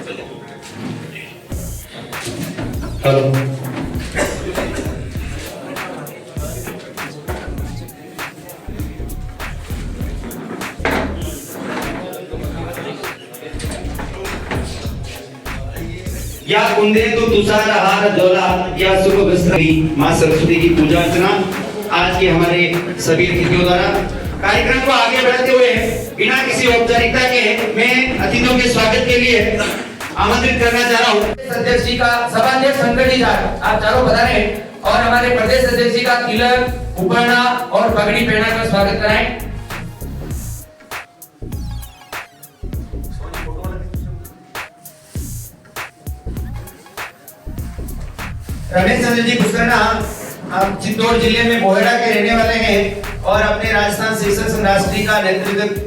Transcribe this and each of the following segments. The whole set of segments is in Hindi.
हेलो। या कुंदे तो तुषार हार डोला या शुभ वस्त्र मां सरस्वती की पूजा अर्चना आज के हमारे सभी अतिथियों द्वारा कार्यक्रम को आगे बढ़ाते हुए बिना किसी औपचारिकता के मैं अतिथियों के स्वागत के लिए आमंत्रित करना चाह रहा हूँ। अध्यक्ष जी का सभाध्यक्ष शंकर जी आप चारों पधारे और हमारे प्रदेश अध्यक्ष जी का तिलक उपरना और पगड़ी पहनाकर स्वागत कराएं। रमेश चंद्र जी पुष्करना आप चित्तौड़ जिले में बोहेड़ा के रहने वाले हैं और अपने राजस्थान शिक्षक संघ राष्ट्रीय का नेतृत्व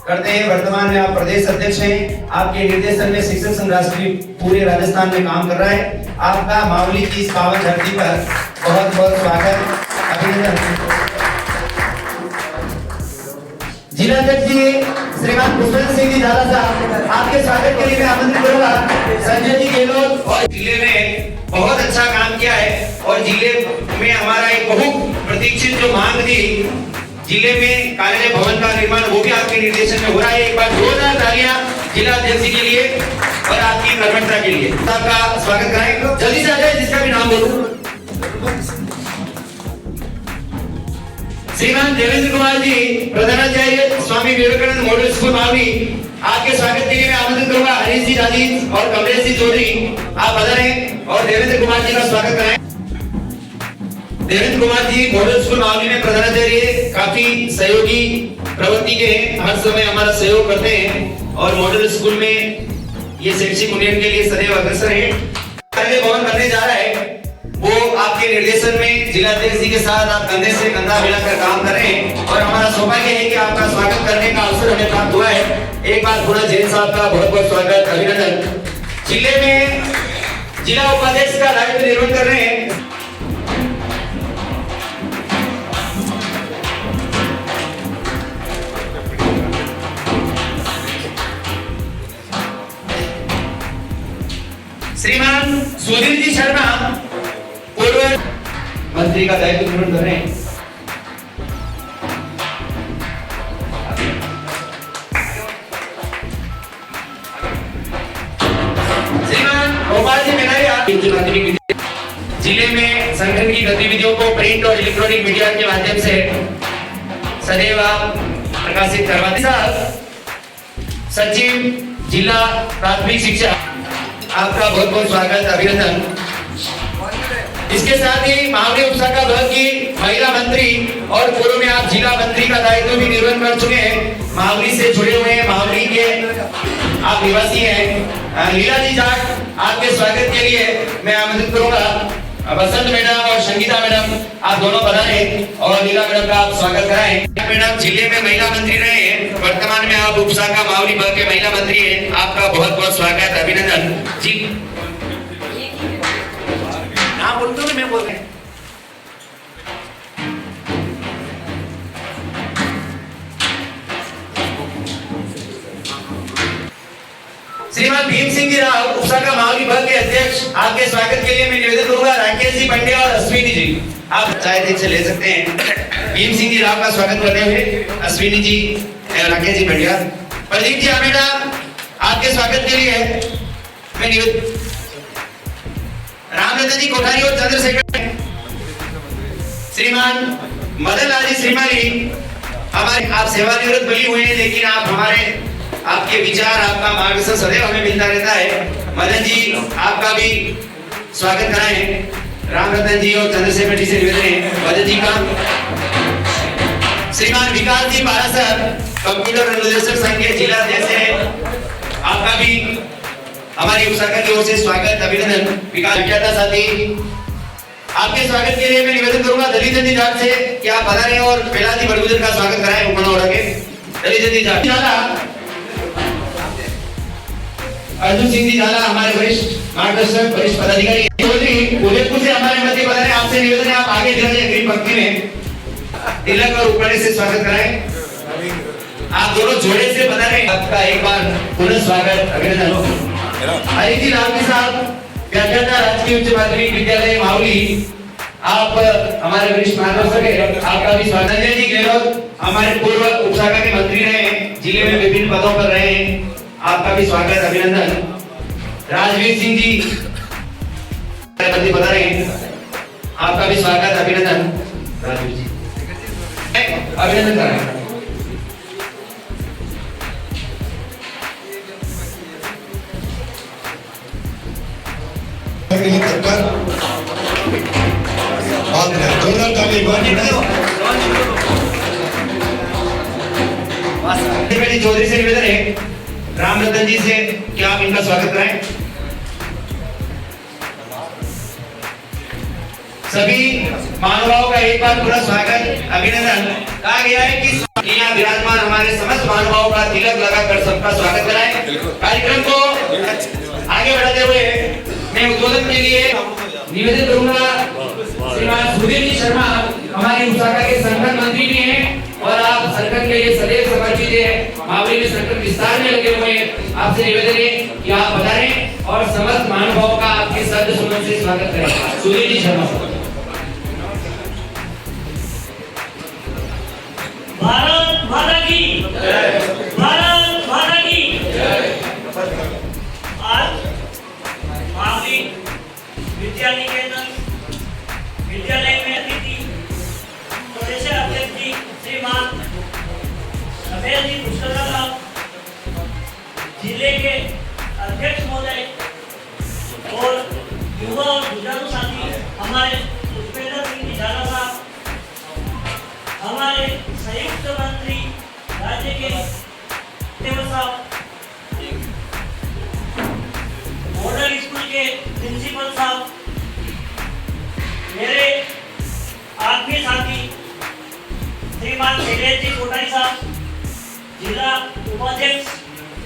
करते हैं। वर्तमान में आप प्रदेश अध्यक्ष हैं। आपके निर्देशन में शिक्षक संघ राष्ट्रीय पूरे राजस्थान में काम कर रहा है। आपका मावली की इस पावन धरती पर बहुत बहुत स्वागत, अभिनंदन। जिला अध्यक्ष जी श्रीमान पुष्पेंद्र सिंह जी झाला साहब आपके स्वागत के लिए मैं आमंत्रित करूंगा। संजय जी गहलोत और जिले में बहुत अच्छा काम किया है और जिले में हमारा एक बहुत प्रतीक्षित जो मांग थी जिले में कार्यालय भवन का निर्माण वो भी आपके निर्देशन में हो रहा है। एक बार जोरदार तालियां जिला अध्यक्ष के लिए और आपकी कर्मठता के लिए आपका स्वागत कराएं। जल्दी से आ जाए जिसका भी नाम बोलूं। श्रीमान देवेंद्र कुमार जी प्रधानाचार्य स्वामी विवेकानंद मॉडल स्कूल मावली आपके स्वागत के लिए मैं आमंत्रित करूंगा। हरीश जी राजीव और कमलेश जी चौधरी आप पधारे और देवेंद्र कुमार जी का स्वागत कराएं। देवेंद्र कुमार जी मॉडल स्कूल मावली में प्रधानाचार्य काफी सहयोगी प्रवृत्ति के हैं, हर समय हमारा सहयोग करते हैं और मॉडल स्कूल में ये शैक्षिक उन्नयन के लिए सदैव अग्रसर है। कार्यालय भवन बनने जा रहा है वो आपके निर्देशन में जिला अध्यक्ष जी के साथ आप कंधे से कंधा मिलाकर काम कर रहे हैं और हमारा सौभाग्य है कि आपका स्वागत करने का अवसर हमें प्राप्त हुआ है। एक बार पूरा जैन साहब का बहुत बहुत स्वागत, अभिनंदन। जिले में जिला उपाध्यक्ष का दायित्व निर्वहन कर रहे हैं श्रीमान सुधीर जी शर्मा पूर्व मंत्री का दायित्व निर्वहन कर रहे हैं। श्रीमान गोपाल जी मेनारिया जिले में संगठन की गतिविधियों को प्रिंट और इलेक्ट्रॉनिक मीडिया के माध्यम से सदैव प्रकाशित करवाते हैं। सचिव जिला प्राथमिक शिक्षा आपका बहुत बहुत स्वागत, अभिनंदन। इसके साथ ही मावली उपशाखा विभाग की महिला मंत्री और पूर्व में आप जिला मंत्री का दायित्व भी निर्वहन कर चुके हैं, मावली से जुड़े हुए हैं, मावली के आप निवासी हैं। लीला जी जाट आपके स्वागत के लिए मैं आमंत्रित करूंगा। बसंत मैडम और संगीता मैडम आप दोनों पधारे और लीला मैडम का आप स्वागत कराएं। मैडम जिले में महिला मंत्री रहे हैं, वर्तमान में आप उपशाखा मावली विभाग के महिला मंत्री हैं। आपका बहुत बहुत स्वागत, अभिनंदन जी। हाँ बोल दो, मैं बोल रहा हूं। श्रीमान भीम सिंह जी राव उपशाखा मावली विभाग के अध्यक्ष आपके स्वागत के लिए मैं निवेदन करूंगा। राकेश जी पंड्या और अश्विनी जी आप चाहे देख से ले सकते हैं। भीम सिंह जी राव का स्वागत करते हुए अश्विनी जी, राकेश जी पंड्या, प्रदीप जी आमेडा आपके स्वागत के लिए मैं निवेदन। रामरतन जी कोठारी और चंद्रशेखर, श्रीमान मदन लाल जी श्रीमाली हमारे आप सेवानिवृत्त बनी हुए हैं लेकिन आप हमारे आपके विचार आपका मार्गदर्शन सदैव हमें मिलता रहता है। मदन जी आपका भी स्वागत कराएं। रामरतन जी और चंद्रशेखर जी से निवेदन है मदन जी का। श्रीमान विकास जी पारासर कंप्यूटर निर्देशक संघ के जिला अध्यक्ष हैं, आपका भी हमारी उपशाखा की ओर से स्वागत, अभिनंदन। विकास व्याख्याता साथी आपके स्वागत के लिए मैं निवेदन करूंगा दलित जी जाट से कि आप पधारें और बेलाजी बड़गुजर का स्वागत कराएं। उपनौरा के दलित जी जाट अर्जुन सिंह जी झाला हमारे वरिष्ठ मार्गदर्शक वरिष्ठ पदाधिकारी चौधरी उदयपुर से हमारे मध्य पधारे। आपसे निवेदन है आप आगे चले अग्रिम पंक्ति में तिलक और उपकरण से स्वागत कराएं। आप दोनों जोड़े से पधारे, आपका एक बार पुनः स्वागत, अभिनंदन। अदिति लालवी साहब, व्याख्याता, राजकीय उच्च माध्यमिक विद्यालय मावली। आप हमारे वरिष्ठ मार्गदर्शक हैं, आपका भी स्वागत है। जी गहलोत हमारे पूर्व उपशाखा के मंत्री रहे हैं, जिले में विभिन्न पदों पर रहे हैं, आपका भी स्वागत, अभिनंदन। राजवीर सिंह जी मंत्री बता रहे हैं, आपका भी स्वागत, अभिनंदन। राजवीर जी अभिनंदन कर रहे हैं। चौधरी से निवेदन है, राम रतन जी से, क्या आप इनका स्वागत कराएं। सभी महानुभावों का एक बार पूरा स्वागत, अभिनंदन। कहा गया है कि यहाँ विराजमान हमारे समस्त महानुभावों का तिलक लगाकर सबका स्वागत कराएं। कार्यक्रम को आगे बढ़ाते हुए मैं उद्बोधन के लिए निवेदन करूंगा श्रीमान सुधीर जी शर्मा, हमारी उपशाखा के संगठन मंत्री भी हैं और आप संगठन के लिए सदैव समर्पित हैं, मावली में संगठन विस्तार में लगे हुए हैं। आपसे निवेदन है कि आप बताएं और समस्त महानुभावों का आपके शब्द सुमन से स्वागत करें। सुधीर जी शर्मा। भारत माता की जय, भारत माता की जय। आज मावली विद्यालय में अतिथि प्रदेश अध्यक्ष जी श्रीमान अभय जी पुष्कर साहब, जिले के अध्यक्ष महोदय और युवा और जुझारू साथी हमारे पुष्पेंद्र सिंह जी झाला साहब, हमारे संयुक्त मंत्री राज्य के देव साहब, मॉडल स्कूल के प्रिंसिपल साहब, मेरे आत्मीय साथी श्रीमान शैलेश जी कोठारी साहब, जिला उपाध्यक्ष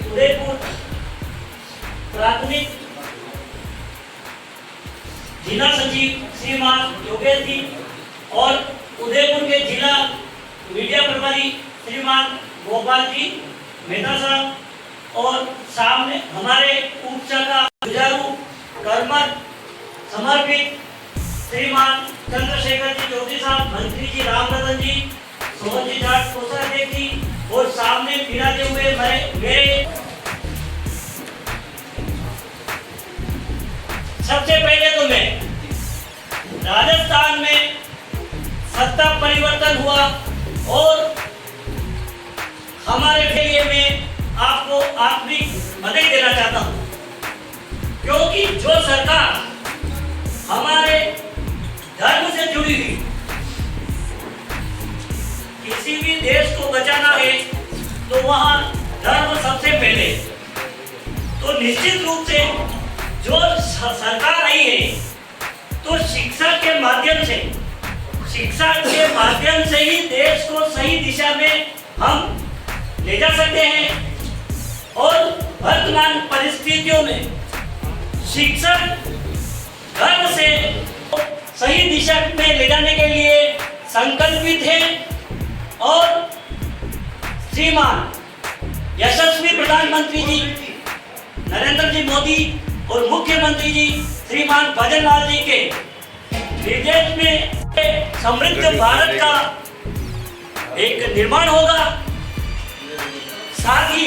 उदयपुर प्राथमिक जिला सचिव श्रीमान योगेश जी और उदयपुर के जिला मीडिया प्रभारी श्रीमान गोपाल जी मेहता साहब और सामने हमारे उपशाखा जुझारू कर्मठ समर्पित श्रीमान चंद्रशेखर जी चौधरी साहब, मंत्री जी राम रतन जी, सोहन जी जाट कोषाध्यक्ष जी और सामने बिराजे हुए मेरे सबसे पहले तो मैं राजस्थान में सत्ता परिवर्तन हुआ और हमारे लिए मैं आपको आत्मिक बधाई देना चाहता हूं, क्योंकि जो सरकार हमारे धर्म से जुड़ी हुई, किसी भी देश को बचाना है तो वहां धर्म सबसे पहले। तो निश्चित रूप से जो सरकार आई है तो शिक्षा के माध्यम से ही देश को सही दिशा में हम ले जा सकते हैं और वर्तमान परिस्थितियों में शिक्षक धर्म से सही दिशा में ले जाने के लिए संकल्पित है और श्रीमान यशस्वी प्रधानमंत्री जी नरेंद्र जी मोदी और मुख्यमंत्री जी श्रीमान भजनलाल जी के निर्देश में समृद्ध भारत का एक निर्माण होगा। साथ ही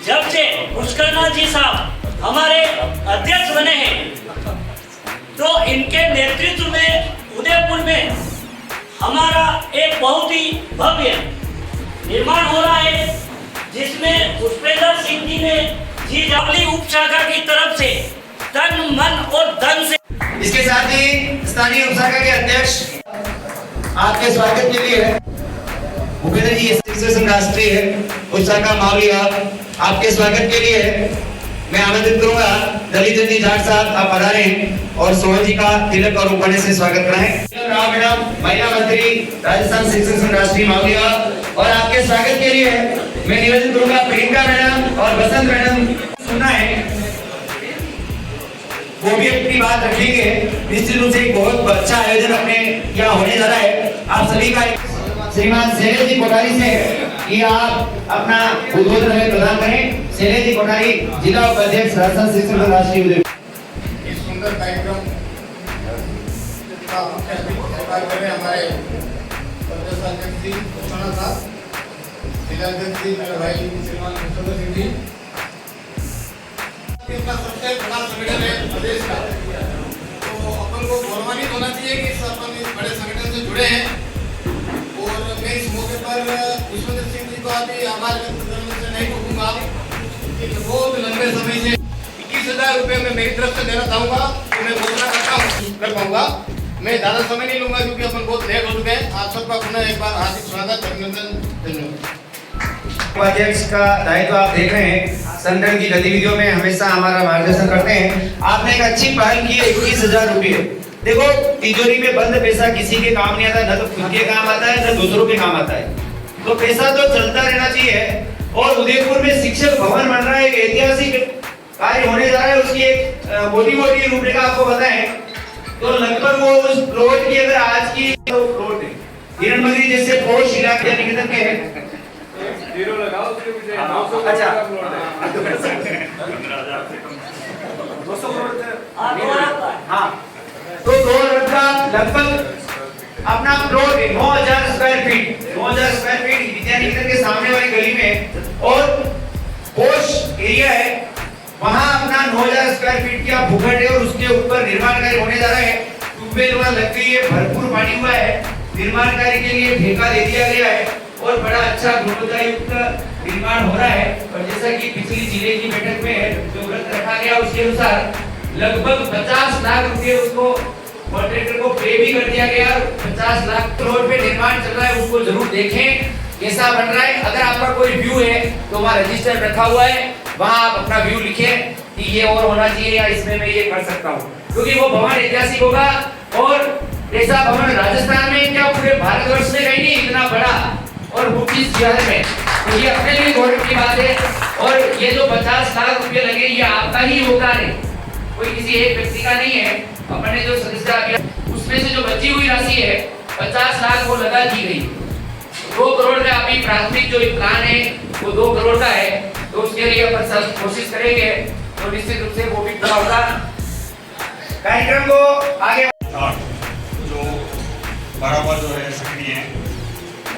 जब से पुष्करनाथ जी साहब हमारे अध्यक्ष बने हैं तो इनके नेतृत्व में उदयपुर में हमारा एक बहुत ही भव्य निर्माण हो रहा है, जिसमें पुष्पेंद्र सिंह जी ने जी जावली उपशाखा की तरफ से तन मन और धन से। इसके साथ ही स्थानीय उपशाखा के अध्यक्ष आपके स्वागत के लिए भूपेंद्र जी एसोसिएशन राष्ट्रीय उपशाखा मावलिया, आपके स्वागत के लिए मैं आमंत्रित करूंगा दलित जी जाट साहब, आप पधारें और सोहन जी का तिलक और उपने से स्वागत कराएं। राव मैडम, महिला मंत्री राजस्थान शिक्षक संघ राष्ट्रीय मावलिया, और आपके स्वागत के लिए मैं निवेदन करूंगा प्रियंका मैडम और बसंत मैडम सुनना है, वो भी अपनी बात रखेंगे। निश्चित रूप से एक बहुत अच्छा आयोजन अपने यहाँ होने जा रहा है। आप सभी का श्रीमान शैलेश जी कोठारी से कि आप अपना उद्बोधन हमें प्रदान करें। शैलेश कोठारी जिला उपाध्यक्ष राजस्थान शिक्षक संघ राष्ट्रीय उदयपुर। इस सुंदर कार्यक्रम का मुख्य अतिथि हमारे प्रदेश अध्यक्ष जी घोषणा साहब, जिला अध्यक्ष जी मेरे भाई श्रीमान कृष्ण सिंह जी, इसका सबसे बड़ा संगठन है प्रदेश का, तो अपन को गौरवान्वित होना चाहिए कि अपन इस बड़े संगठन से जुड़े हैं। और मैं इस मौके पर कृष्ण सिंह जी को अभी आभार व्यक्त करने से नहीं रोकूंगा कि बहुत लंबे समय से 21,000 रुपये में मेरी तरफ से देना चाहूँगा, तो मैं घोषणा करता हूँ कर पाऊंगा। मैं ज़्यादा समय नहीं लूंगा क्योंकि अपन बहुत लेट हो चुके हैं। आप सबका पुनः एक बार हार्दिक स्वागत, अभिनंदन, धन्यवाद। उपाध्यक्ष का दायित्व आप देख रहे हैं, संगठन की गतिविधियों में हमेशा हमारा मार्गदर्शन करते हैं। आपने एक अच्छी पहल की है, 21,000 रुपये। देखो, तिजोरी में बंद पैसा किसी के काम नहीं आता, न तो खुद के काम आता है न दूसरों के काम आता है, तो पैसा तो चलता रहना चाहिए। और उदयपुर में शिक्षक भवन बन रहा है, एक ऐतिहासिक कार्य होने जा रहा है, उसकी एक मोटी रूपरेखा आपको बताएं तो लगभग वो उस प्लॉट की अगर आज की तो प्लॉट है हिरणमगरी जैसे पोस्ट इलाके निकेतन के है, जीरो लगाओ उसके पीछे 900 अच्छा। का प्लॉट है, 200 करोड़ थे। हाँ, तो 2 अरब का लगभग अपना प्लॉट है, 9,000 square feet, 9,000 square feet Vidya Niketan के सामने वाली गली में। और पोस्ट एरिया है, वहां अपना 9,000 स्क्वायर फीट का भूखंड है और उसके ऊपर निर्माण कार्य होने जा रहा है। ट्यूबवेल वहां लग गई है, भरपूर पानी हुआ है, निर्माण कार्य के लिए ठेका दे दिया गया है और बड़ा अच्छा गुणवत्ता युक्त निर्माण हो रहा है। और जैसा कि पिछली जिले की बैठक में जो व्रत रखा गया उसके अनुसार लगभग 50 लाख रुपए उसको कॉन्ट्रैक्टर को पे भी कर दिया गया। 50 लाख करोड़ पे निर्माण चल रहा है, उसको जरूर देखें कैसा बन रहा है। अगर आपका कोई व्यू है तो वहाँ रजिस्टर रखा हुआ है, वहाँ आप अपना व्यू लिखें कि ये और होना चाहिए या इसमें मैं ये कर सकता हूँ, क्योंकि वो भवन ऐतिहासिक होगा। और ऐसा भवन राजस्थान में क्या पूरे भारतवर्ष में कहीं नहीं इतना बड़ा और वो भी शहर में, तो ये अपने लिए गौरव की बात है। और ये जो 50 लाख रुपए लगे ये आपका ही योगदान है, कोई किसी एक व्यक्ति का नहीं है। अपने जो सदस्यता किया उसमें से जो बची हुई राशि है 50 लाख वो लगा दी गई। 2 करोड़ का अभी प्राथमिक जो प्लान है वो 2 करोड़ का है, तो उसके लिए अपन सब कोशिश करेंगे तो निश्चित रूप से वो भी पूरा होगा। कार्यक्रम को आगे जो बराबर जो है सक्रिय हैं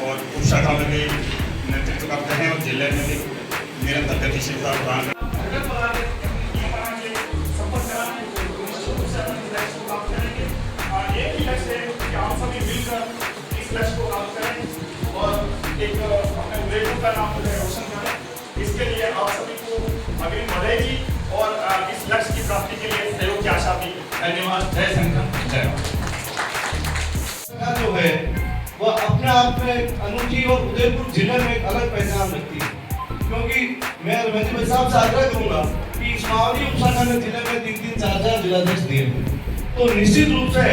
और उस शाखा में भी नेतृत्व करते हैं और जिले में भी निरंतर गतिशीलता प्रदान एक ही लक्ष्य है कि आप सभी मिलकर इस लक्ष्य को प्राप्त करें और एक अपने उदयपुर का नाम जो है रोशन करें। इसके लिए आप सभी को अग्रिम बधाई दी और इस लक्ष्य की प्राप्ति के लिए सहयोग की आशा भी। धन्यवाद। जय संगठन, जय। जो है वो अपने आप में अनूठी और उदयपुर जिले में एक अलग पहचान रखती है, क्योंकि मैं रमेश भाई साहब से आग्रह करूंगा कि इस मावली उपशाखा ने जिले में 3-3, 4-4 जिलाध्यक्ष दिए हैं, तो निश्चित रूप से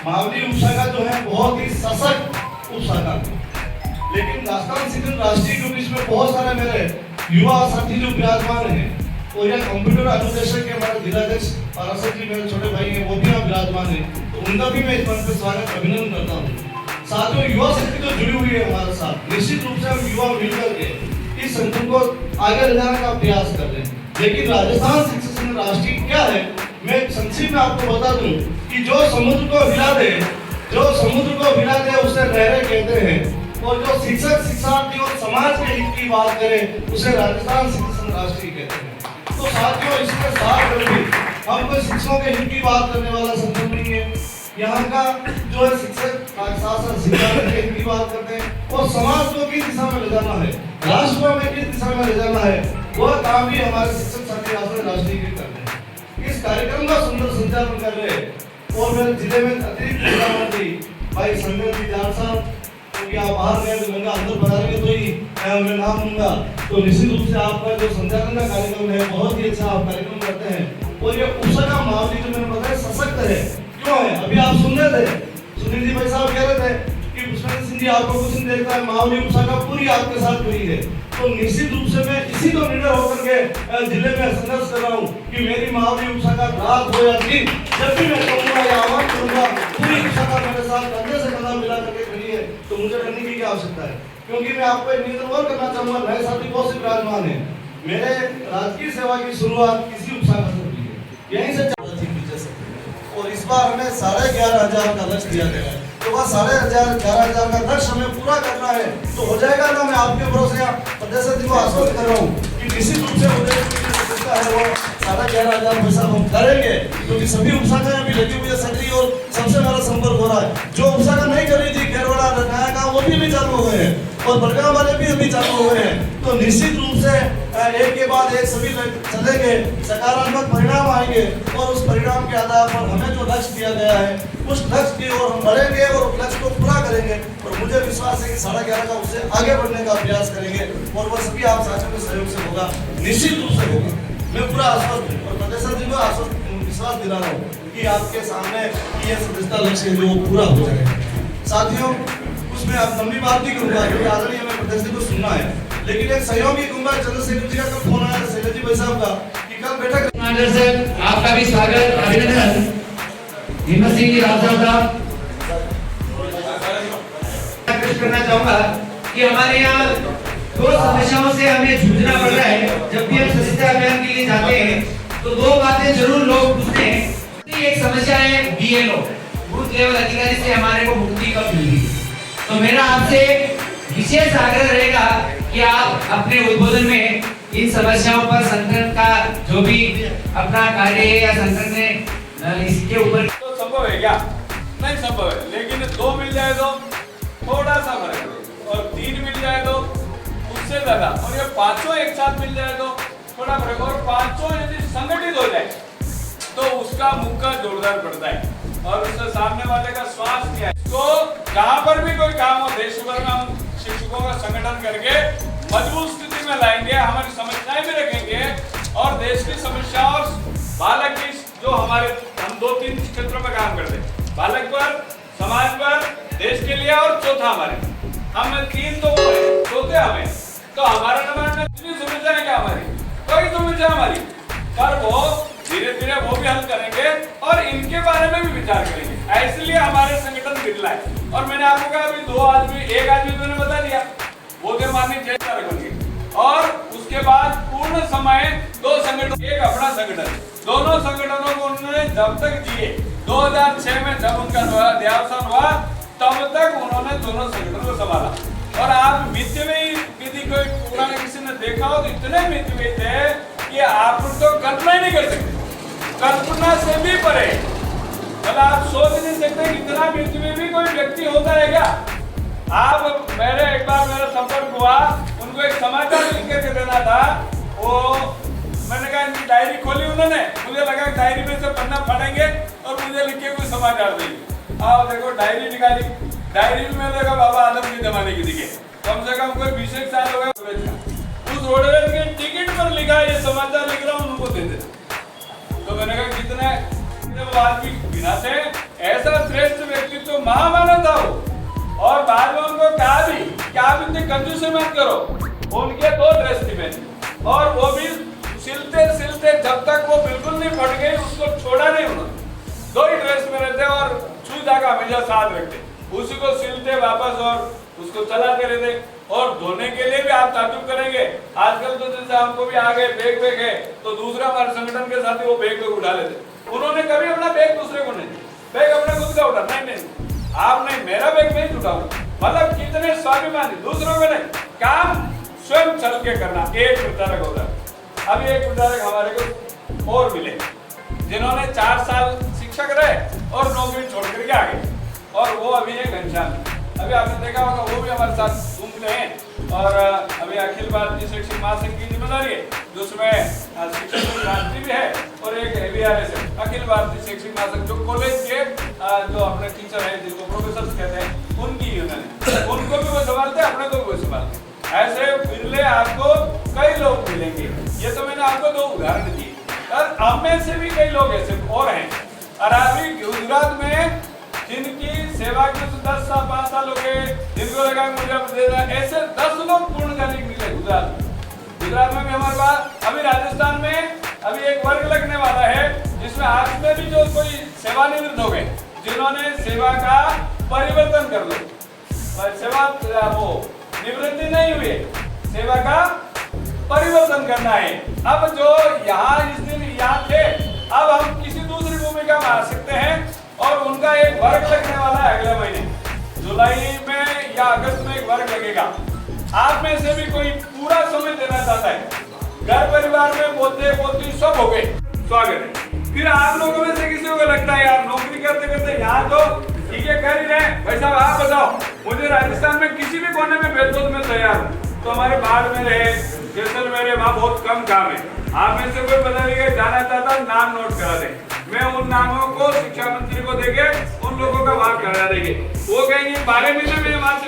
मावली उपशाखा जो है बहुत ही सशक्त उपशाखा है। लेकिन राजस्थान शिक्षक राष्ट्रीय क्योंकि इसमें बहुत सारे मेरे युवा साथी जो विराजमान हैं, और यह कंप्यूटर अनुदेशक के हमारे जिलाध्यक्ष पाराशर जी मेरे छोटे भाई हैं, वो भी यहाँ विराजमान है, तो उनका भी मैं इस मंच पर स्वागत अभिनंदन करता हूँ। साथियों, युवा शक्ति जो जुड़ी हुई है हमारे साथ, निश्चित रूप से हम युवा मिलकर के इस संगठन को आगे ले जाने का प्रयास कर रहे हैं। लेकिन राजस्थान शिक्षक संघ राष्ट्रीय क्या है, मैं संक्षिप्त में आपको बता दूं कि जो समुद्र को हिला दे, उसे लहरें कहते हैं, और जो शिक्षक, शिक्षार्थी और समाज के हित की बात करे उसे राजस्थान शिक्षक संघ राष्ट्रीय कहते हैं। तो साथियों, इसके साथ भी हम कोई शिक्षकों के हित की बात करने वाला संगठन नहीं है। यहाँ का जो है शिक्षक शासन शिक्षा के हित की बात करते हैं और समाज को किस दिशा में ले जाना है, राष्ट्र में किस दिशा में ले जाना है, वह काम भी हमारे शिक्षक साथी राष्ट्रीय के करते हैं। इस कार्यक्रम का सुंदर संचालन कर रहे और मेरे जिले में अतिरिक्त जिला मंत्री भाई संजय जी जाट साहब, क्योंकि आप बाहर गए तो मैं अंदर बनाएंगे तो ही मैं नाम लूंगा, तो निश्चित रूप से आपका जो संचालन का कार्यक्रम है बहुत ही अच्छा आप कार्यक्रम करते हैं। और ये उपशाखा मावली जो मैंने बताया सशक्त है, क्यों है, अभी आप सुन रहे थे सुनील जी भाई साहब कह रहे थे कि पुष्पेंद्र सिंह जी आपको कुछ नहीं देखता है, मावली उपशाखा पूरी आपके साथ जुड़ी है। तो निश्चित रूप से मैं इसी को निर्णय होकर के जिले में संघर्ष कर रहा हूँ कि मेरी मावली उपशाखा रात हो या दिन, जब भी मैं कहूँगा या आह्वान करूँगा, पूरी उपशाखा मेरे साथ कंधे से कंधा मिला करके खड़ी है, तो मुझे करने की क्या आवश्यकता है। क्योंकि मैं आपको एक निवेदन और करना चाहूँगा, नए साथी बहुत से विराजमान है, मेरे राजकीय सेवा की शुरुआत किसी उपसागर से हुई है, यहीं से पीछे से। और इस बार हमें 11,500 का लक्ष्य दिया गया है, तो वह 11,500 का लक्ष्य हमें पूरा करना है तो हो जाएगा ना। मैं आपके भरोसे प्रदेश जी को आश्वस्त कर रहा हूँ कि निश्चित रूप से मुझे है वो 11,500 पैसा हम करेंगे, क्योंकि सभी उपसागर अभी लगी हुई है सक्रिय और सबसे हमारा संपर्क हो रहा है। जो उपसागर नहीं कर रही थी खेरवाड़ा रखाया का वो भी चालू हो गए हैं और बड़गांव वाले भी अभी चालू हो गए हैं। तो निश्चित रूप से एक के बाद एक सभी चलेंगे, सकारात्मक परिणाम आएंगे और उस परिणाम के आधार पर हमें जो लक्ष्य दिया गया है उस लक्ष्य की ओर हम बढ़ेंगे और उस लक्ष्य को पूरा करेंगे। और मुझे विश्वास है कि 11.5 का उससे आगे बढ़ने का प्रयास करेंगे और वह सभी आप साथियों के सहयोग से होगा, निश्चित रूप से होगा। मैं पूरा आश्वस्त हूँ और प्रदेश जी को आश्वस्त विश्वास दिला रहा हूँ कि आपके सामने ये सदस्यता लक्ष्य जो पूरा हो जाएगा। साथियों, उसमें आप लंबी बात नहीं करूँगा क्योंकि आदरणीय हमें प्रदेश जी को सुनना है, लेकिन एक सहयोगी दूंगा। चंद्रशेखर जी का कल फोन आया शैलेश जी भाई साहब का कि कल बैठक। कमांडर सर, आपका भी स्वागत, अभिनंदन। हिम्मत सिंह जी राठौर का करना चाहूंगा कि हमारे यहाँ 2 समस्याओं से हमें जूझना पड़ रहा है। जब भी हम सदस्यता अभियान के लिए जाते हैं तो 2 बातें जरूर लोग पूछते हैं। एक समस्या है BLO, बूथ लेवल अधिकारी से हमारे को मुक्ति कब मिलेगी। तो मेरा आपसे विशेष आग्रह रहेगा कि आप अपने उद्बोधन में इन समस्याओं पर संगठन का जो भी अपना कार्य है या संगठन ने इसके ऊपर तो संभव है क्या? नहीं संभव है, लेकिन 2 मिल जाए तो थोड़ा सा फर्क और 3 मिल जाए तो उससे ज्यादा, और ये 5 एक साथ मिल जाए तो थोड़ा फर्क, और 5 यदि संगठित हो जाए तो उसका मुक्का जोरदार पड़ता है और उससे सामने वाले का श्वास क्या है। तो जहाँ पर भी कोई काम हो देश भर में हम शिक्षकों का संगठन करके मजबूत स्थिति में लाएंगे, हमारी समस्याएं भी रखेंगे और देश की समस्या और बालक की जो हमारे हम 2-3 क्षेत्रों में काम करते हैं, बालक पर, समाज पर, देश के लिए और चौथा हमारे, हम 3 तो वो है, चौथे हमें। तो हमारा नंबर में समस्या है क्या हमारी? कोई समस्या हमारी, पर वो धीरे धीरे वो भी हल करेंगे और इनके बारे में भी विचार करेंगे। इसलिए हमारे संगठन बिरला है। और मैंने आपको कहा अभी 2 आदमी, 1 आदमी तो मैंने बता दिया, वो थे माननीय जयता रखेंगे और उसके बाद पूर्ण समय 2 संगठन, एक अपना संगठन, दोनों संगठनों को उन्होंने जब तक जिए 2006 में जब उनका देहावसान हुआ तब तक उन्होंने दोनों संगठनों को संभाला। और आप मितव्ययी विधि को पुराने किसी ने देखा हो तो इतने मितव्ययी थे कि आप तो कल्पना ही नहीं कर सकते, कल्पना से भी परे, मतलब आप सोच नहीं सकते कितना मितव्ययी भी कोई व्यक्ति होता है क्या। आप मेरे एक बार मेरा संपर्क हुआ, उनको एक समाचार लिख के देना था, वो मैंने कहा इनकी डायरी खोली उन्होंने, मुझे लगा डायरी में से पन्ना फाड़ेंगे और मुझे लिख के कोई समाचार देंगे। आओ देखो डायरी निकाली, डायरी में मैंने देखा बाबा आदम के जमाने की दिखे, कम से कम कोई 20 साल हो गए। उस रोडवेज के टिकट पर लिखा ये समाचार लिख रहा हूँ, उनको दे दे। तो मैंने कहा कितने आदमी बिना से ऐसा श्रेष्ठ व्यक्ति तो महामानव था वो। और बाद में उनको कहा भी कि आप इतनी कंजूसी मत करो, उनके 2 ड्रेस थी मैंने, और वो भी सिलते सिलते जब तक वो बिल्कुल नहीं फट गई उसको छोड़ा नहीं उन्होंने, 2 ही ड्रेस में रहते और सुई धागा हमेशा साथ रखते, उसी को सिलते वापस और उसको चलाते रहते। और धोने के लिए भी आप ताजुब करेंगे, आजकल तो जैसे हमको भी आ गए बैग है तो दूसरा हमारे संगठन के साथ ही वो बैग उठा लेते। उन्होंने कभी अपना बैग दूसरे को नहीं, बैग अपना खुद का उठा, नहीं आप नहीं, मेरा बैग नहीं उठाऊंगा। मतलब कितने स्वाभिमानी, दूसरों को नहीं, काम स्वयं चल के करना। एक प्रचारक होता है, अभी एक प्रचारक हमारे को और मिले जिन्होंने 4 साल शिक्षक रहे और नौकरी छोड़ करके आ गए, और वो अभी है घनश्याम। अभी आपने देखा होगा वो भी हमारे साथ घूमते हैं और अभी अखिल भारतीय शैक्षिक महासंघ की जिम्मेदारी है, जिसमें शिक्षक राष्ट्रीय भी है और एक AVRS है, अखिल भारतीय शैक्षिक महासंघ, जो कॉलेज के जो अपने टीचर हैं जिनको प्रोफेसर कहते हैं उनकी यूनियन है, उनको भी वो संभालते हैं, अपने को भी संभालते हैं। ऐसे बिरले आपको कई लोग मिलेंगे, ये तो मैंने आपको 2 उदाहरण दिए और हम में से भी कई लोग ऐसे और हैं। और अभी गुजरात में जिनकी सेवा के 10 साल 5 साल हो गए, जिनको लगा मुझे ऐसे 10 लोग पूर्णकालिक मिले गुजरात में भी हमारे पास। अभी राजस्थान में अभी एक वर्ग लगने वाला है जिसमें आज में भी जो कोई सेवानिवृत्त हो गए, जिन्होंने सेवा का परिवर्तन कर लो, सेवा वो निवृत्ति नहीं हुई, सेवा का परिवर्तन करना है। अब जो यहाँ इस दिन यहाँ थे, अब हम किसी दूसरी भूमिका में आ सकते हैं और उनका एक वर्ग लगने वाला है अगले महीने जुलाई में या अगस्त में एक वर्ग लगेगा। आप में से भी कोई पूरा समय देना चाहता है, घर परिवार में बोलते बोलते सब हो गए, स्वागत है। फिर आप लोगों में से किसी को लगता है यार नौकरी करते करते यहाँ तो ठीक है कर ही रहे, भाई साहब आप बताओ, मुझे राजस्थान में किसी भी कोने में भेज दो तो मैं तैयार हूँ। तो हमारे बाढ़ में रहे, जैसलमेर वहाँ बहुत कम काम है। आप में से कोई बताइएगा जाना चाहता, नाम नोट करा दे, मैं उन नामों को शिक्षा मंत्री को देके उन लोगों का वहां करा देंगे। वो कहेंगे 12 महीने में वहां से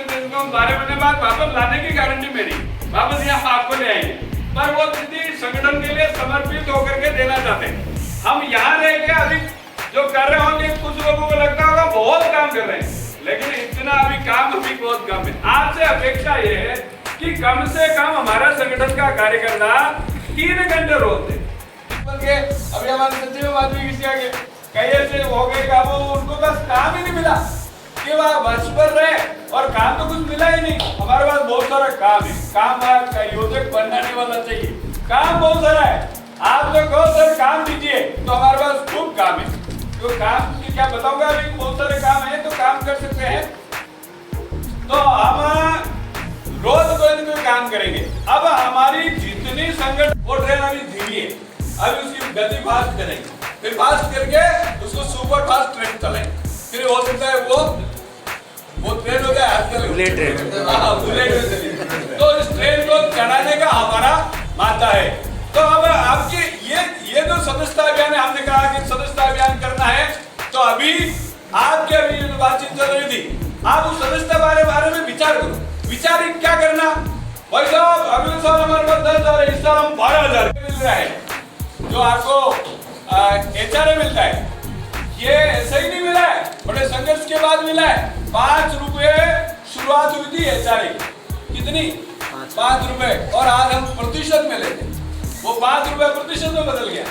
12 महीने बाद वापस लाने की गारंटी मेरी, वापस यहाँ आपको ले आएंगे। पर वो किसी संगठन के लिए समर्पित होकर के देना चाहते हैं। हम यहाँ रह के अभी जो कर रहे होंगे, कुछ लोगों को लगता होगा बहुत काम कर रहे हैं, लेकिन इतना अभी काम अभी बहुत कम है। आपसे अपेक्षा ये है कि कम से कम हमारा संगठन का कार्यकर्ता 3 घंटे रोज दे। अभी हमारे सचिव बात भी किसी आगे कई से हो गए का वो उनको बस काम ही नहीं मिला कि वह वर्ष पर रहे और काम तो कुछ मिला ही नहीं। हमारे पास बहुत सारा काम है, काम का योजक बनने वाला चाहिए, काम बहुत सारा है। आप लोग कहो सर काम दीजिए, तो हमारे पास खूब काम है। तो काम की क्या बताऊंगा, अभी बहुत सारे काम है तो काम कर सकते हैं। तो हम रोज कोई न कोई काम करेंगे। अब हमारी जितनी संगठन वो ट्रेन अभी धीमी है, अभी उसकी गति फास्ट करेंगे, फिर फास्ट करके उसको सुपर फास्ट ट्रेन चलाएंगे। फिर हो सकता है वो ट्रेन हो गया आजकल बुलेट ट्रेन, हाँ बुलेट ट्रेन। तो इस ट्रेन को चलाने का हमारा माता है। तो अब आपके ये जो सदस्यता अभियान है, हमने कहा कि सदस्यता अभियान करना है, तो अभी आपके अभी बातचीत चल रही थी, आप उस सदस्यता बारे में विचार करो। विचार क्या करना, भाई साहब अगले साल हमारे पास 10,000 है, इस साल हम 12,000 मिल रहा है। जो आपको HRA मिलता है, ये ऐसे ही नहीं मिला है, बड़े संघर्ष के बाद मिला है। 5 रुपए शुरुआत हुई थी HRA, कितनी 5 रुपए, और आज हम प्रतिशत में लेते हैं, वो 5 रुपए प्रतिशत में बदल गया।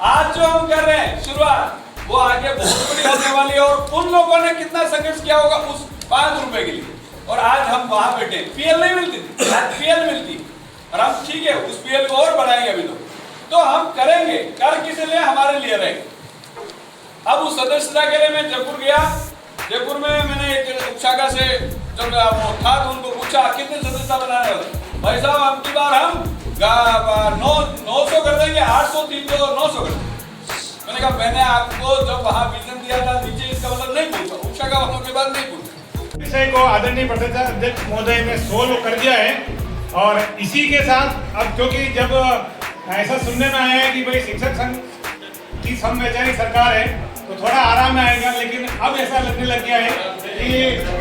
आज जो हम कर रहे हैं शुरुआत, वो आगे बहुत बड़ी होने वाली है। और उन लोगों ने कितना संघर्ष किया होगा उस 5 रुपए के लिए, और आज हम वहां बैठे। PL नहीं मिलती थी, आज PL मिलती, और हम ठीक है उस PL को और बढ़ाएंगे अभी तो हम करेंगे। कर किस लिए, हमारे लिए रहेंगे। अब उस सदस्यता के लिए मैं जयपुर गया, जयपुर में मैंने एक शाखा से जब वो था तो उनको पूछा कितने सदस्यता बनाने वाले, भाई साहब अब की बार हम 900 कर देंगे, 800 300 900 कर देंगे। मैंने कहा मैंने आपको जब वहाँ विजन दिया था नीचे, इसका मतलब नहीं पूछा, उपशाखा वालों के बाद नहीं पूछा। विषय को आदरणीय प्रदेशाध्यक्ष महोदय ने सोल्व कर दिया है। और इसी के साथ अब क्योंकि जब ऐसा सुनने में आया है कि भाई शिक्षक संघ की समवैचारिक सरकार है तो थोड़ा आराम में आएगा, लेकिन अब ऐसा लगने लग गया है कि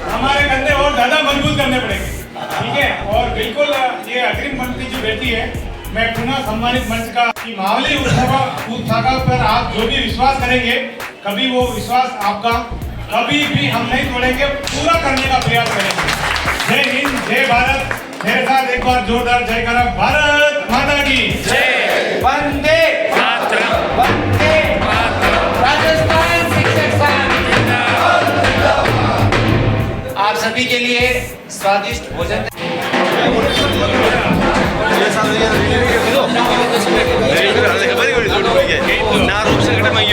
हमारे कंधे और ज्यादा मजबूत करने पड़ेंगे, ठीक है। और बिल्कुल ये अग्रिम मंत्री जो बैठी है, मैं पुनः सम्मानित मंच का कि मावली शाखा पर आप जो भी विश्वास करेंगे, कभी वो विश्वास आपका कभी भी हम नहीं तोड़ेंगे, पूरा करने का प्रयास करेंगे। जय हिंद, जय भारत। मेरे साथ एक बार जोरदार जयकारा, भारत माता की जय, वंदे मातरम, वंदे मातरम, राजस्थान शिक्षक संघ। आप सभी के लिए स्वादिष्ट भोजन ना रूप संकट में